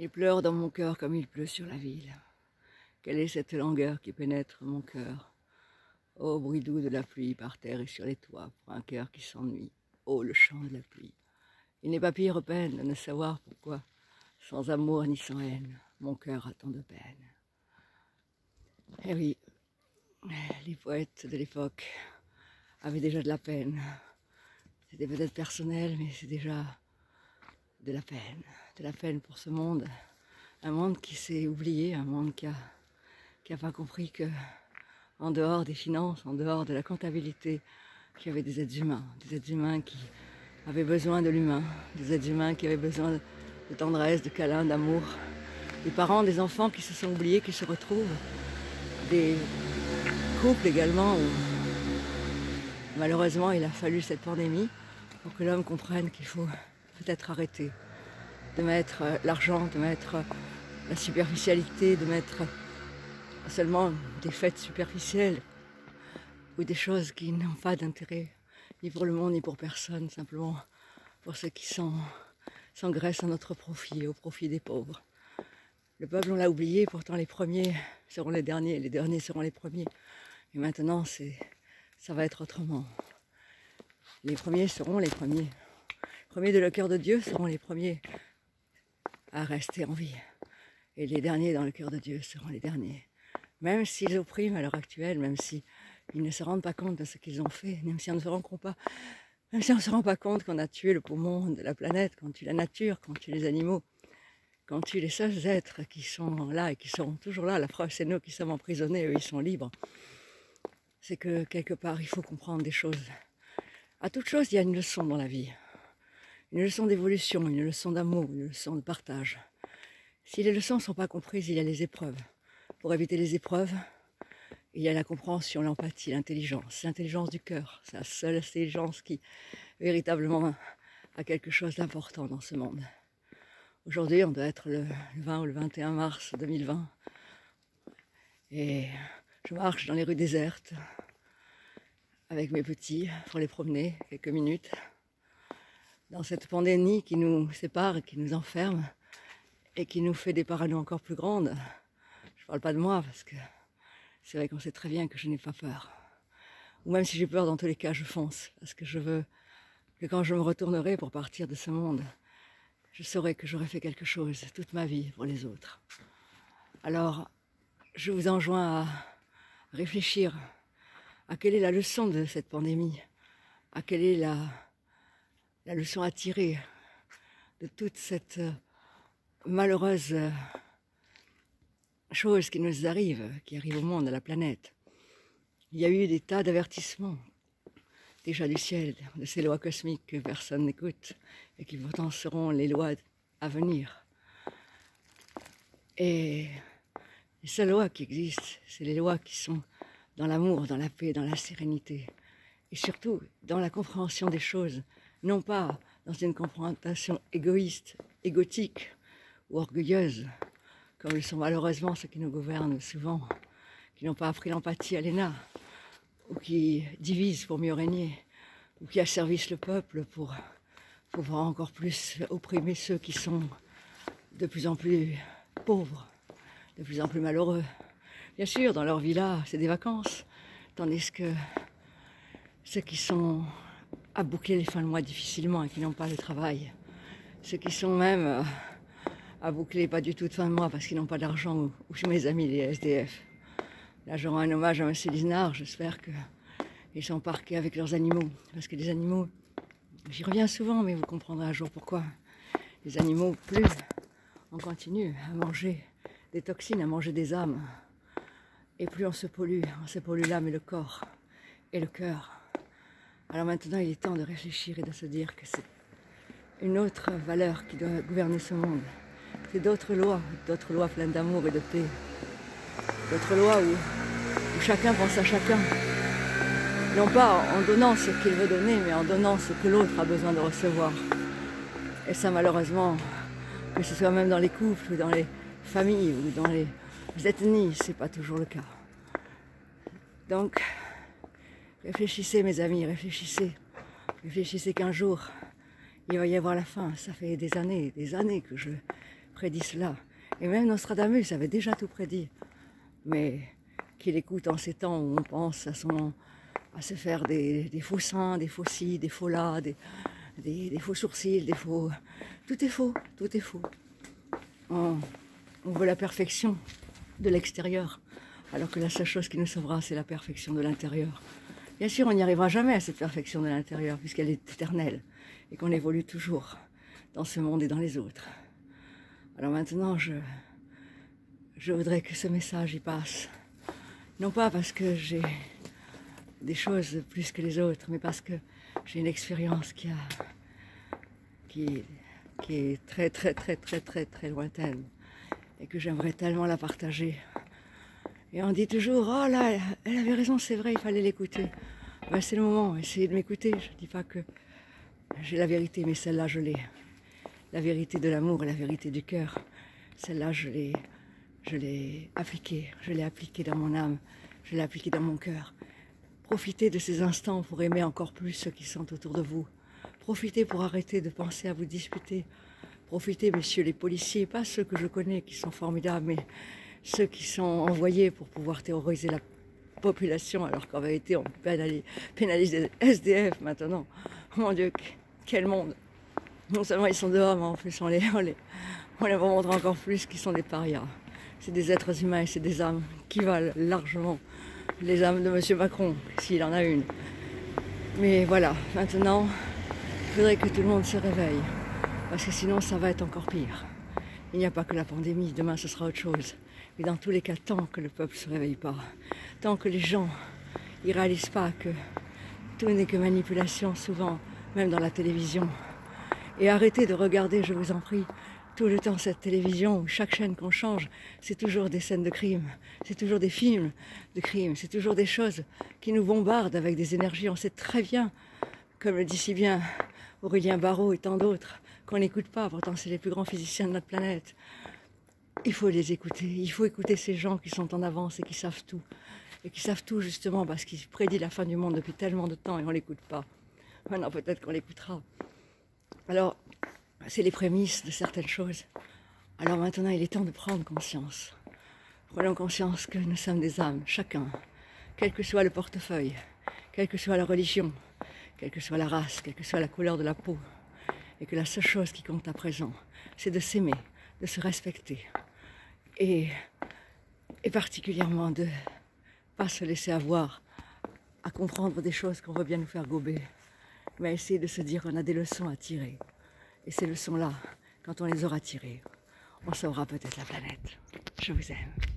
Il pleure dans mon cœur comme il pleut sur la ville. Quelle est cette langueur qui pénètre mon cœur? Ô bruit doux de la pluie par terre et sur les toits, pour un cœur qui s'ennuie. Ô le chant de la pluie. Il n'est pas pire peine de ne savoir pourquoi, sans amour ni sans haine, mon cœur a tant de peine. Eh oui, les poètes de l'époque avaient déjà de la peine. C'était peut-être personnel, mais c'est déjà de la peine pour ce monde. Un monde qui s'est oublié, un monde qui a pas compris que, en dehors des finances, en dehors de la comptabilité, qu'il y avait des êtres humains qui avaient besoin de l'humain, des êtres humains qui avaient besoin de tendresse, de câlin, d'amour, des parents, des enfants qui se sont oubliés, qui se retrouvent, des couples également où malheureusement il a fallu cette pandémie pour que l'homme comprenne qu'il faut peut-être arrêter de mettre l'argent, de mettre la superficialité, de mettre seulement des fêtes superficielles ou des choses qui n'ont pas d'intérêt ni pour le monde ni pour personne, simplement pour ceux qui s'engraissent à notre profit, au profit des pauvres. Le peuple, on l'a oublié, pourtant les premiers seront les derniers seront les premiers. Et maintenant, ça va être autrement. Les premiers seront les premiers. Les premiers de le cœur de Dieu seront les premiers à rester en vie. Et les derniers dans le cœur de Dieu seront les derniers. Même s'ils oppriment à l'heure actuelle, même s'ils ne se rendent pas compte de ce qu'ils ont fait, même si on ne se rend pas, même si on ne se rend pas compte qu'on a tué le poumon de la planète, qu'on tue la nature, qu'on tue les animaux, qu'on tue les seuls êtres qui sont là et qui seront toujours là. La preuve, c'est nous qui sommes emprisonnés, eux, ils sont libres. C'est que quelque part, il faut comprendre des choses. À toute chose, il y a une leçon dans la vie. Une leçon d'évolution, une leçon d'amour, une leçon de partage. Si les leçons ne sont pas comprises, il y a les épreuves. Pour éviter les épreuves, il y a la compréhension, l'empathie, l'intelligence du cœur. C'est la seule intelligence qui, véritablement, a quelque chose d'important dans ce monde. Aujourd'hui, on doit être le 20 ou le 21 mars 2020. Et je marche dans les rues désertes avec mes petits pour les promener quelques minutes. Dans cette pandémie qui nous sépare, qui nous enferme et qui nous fait des parano encore plus grandes. Je ne parle pas de moi parce que c'est vrai qu'on sait très bien que je n'ai pas peur. Ou même si j'ai peur, dans tous les cas, je fonce. Parce que je veux que quand je me retournerai pour partir de ce monde, je saurai que j'aurai fait quelque chose toute ma vie pour les autres. Alors, je vous enjoins à réfléchir à quelle est la leçon de cette pandémie, à quelle est la leçon à tirer de toute cette malheureuse chose qui nous arrive, qui arrive au monde, à la planète. Il y a eu des tas d'avertissements, déjà du ciel, de ces lois cosmiques que personne n'écoute et qui pourtant seront les lois à venir. Et les seules lois qui existent, c'est les lois qui sont dans l'amour, dans la paix, dans la sérénité. Et surtout, dans la compréhension des choses, non pas dans une compréhension égoïste, égotique ou orgueilleuse, comme le sont malheureusement ceux qui nous gouvernent souvent, qui n'ont pas appris l'empathie à l'ENA, ou qui divisent pour mieux régner, ou qui asservissent le peuple pour pouvoir encore plus opprimer ceux qui sont de plus en plus pauvres, de plus en plus malheureux. Bien sûr, dans leur villa, c'est des vacances, tandis que ceux qui sont à boucler les fins de mois difficilement et qui n'ont pas le travail, ceux qui sont même à boucler pas du tout de fin de mois parce qu'ils n'ont pas d'argent, ou chez mes amis les SDF. Là, je rends un hommage à M. Lisnard, j'espère qu'ils sont parqués avec leurs animaux, parce que les animaux, j'y reviens souvent, mais vous comprendrez un jour pourquoi. Les animaux, plus on continue à manger des toxines, à manger des âmes, et plus on se pollue l'âme et le corps, et le cœur. Alors maintenant, il est temps de réfléchir et de se dire que c'est une autre valeur qui doit gouverner ce monde. C'est d'autres lois pleines d'amour et de paix. D'autres lois où chacun pense à chacun. Non pas en donnant ce qu'il veut donner, mais en donnant ce que l'autre a besoin de recevoir. Et ça, malheureusement, que ce soit même dans les couples, ou dans les familles, ou dans les ethnies, c'est pas toujours le cas. Donc, réfléchissez mes amis, réfléchissez. Réfléchissez qu'un jour, il va y avoir la fin. Ça fait des années que je prédit cela. Et même Nostradamus avait déjà tout prédit. Mais qu'il écoute en ces temps où on pense à se faire des faux seins, des faux cils, des faux là, des faux sourcils, des faux... Tout est faux, tout est faux. On veut la perfection de l'extérieur, alors que la seule chose qui nous sauvera, c'est la perfection de l'intérieur. Bien sûr, on n'y arrivera jamais à cette perfection de l'intérieur, puisqu'elle est éternelle, et qu'on évolue toujours dans ce monde et dans les autres. Alors maintenant, je voudrais que ce message y passe. Non pas parce que j'ai des choses plus que les autres, mais parce que j'ai une expérience qui est très très très très très très lointaine et que j'aimerais tellement la partager. Et on dit toujours, oh là, elle avait raison, c'est vrai, il fallait l'écouter. Ben, c'est le moment, essayez de m'écouter. Je ne dis pas que j'ai la vérité, mais celle-là, je l'ai. La vérité de l'amour et la vérité du cœur, celle-là, je l'ai appliquée dans mon âme, je l'ai appliquée dans mon cœur. Profitez de ces instants pour aimer encore plus ceux qui sont autour de vous. Profitez pour arrêter de penser à vous disputer. Profitez, messieurs les policiers, pas ceux que je connais qui sont formidables, mais ceux qui sont envoyés pour pouvoir terroriser la population, alors qu'en vérité, on pénalise les SDF maintenant. Mon Dieu, quel monde! Non seulement ils sont dehors, mais en plus on les montre encore plus qu'ils sont des parias. C'est des êtres humains et c'est des âmes qui valent largement les âmes de M. Macron, s'il en a une. Mais voilà, maintenant, il faudrait que tout le monde se réveille, parce que sinon ça va être encore pire. Il n'y a pas que la pandémie, demain ce sera autre chose. Mais dans tous les cas, tant que le peuple ne se réveille pas, tant que les gens ne réalisent pas que tout n'est que manipulation, souvent, même dans la télévision, et arrêtez de regarder, je vous en prie, tout le temps cette télévision où chaque chaîne qu'on change, c'est toujours des scènes de crime, c'est toujours des films de crime, c'est toujours des choses qui nous bombardent avec des énergies. On sait très bien, comme le dit si bien Aurélien Barraud et tant d'autres, qu'on n'écoute pas, pourtant c'est les plus grands physiciens de notre planète. Il faut les écouter, il faut écouter ces gens qui sont en avance et qui savent tout. Et qui savent tout justement parce qu'ils prédisent la fin du monde depuis tellement de temps et on ne l'écoute pas. Maintenant peut-être qu'on l'écoutera. Alors, c'est les prémices de certaines choses. Alors maintenant, il est temps de prendre conscience. Prenons conscience que nous sommes des âmes, chacun, quel que soit le portefeuille, quelle que soit la religion, quelle que soit la race, quelle que soit la couleur de la peau, et que la seule chose qui compte à présent, c'est de s'aimer, de se respecter, et particulièrement de ne pas se laisser avoir à comprendre des choses qu'on veut bien nous faire gober, mais essayer de se dire qu'on a des leçons à tirer. Et ces leçons-là, quand on les aura tirées, on sauvera peut-être la planète. Je vous aime.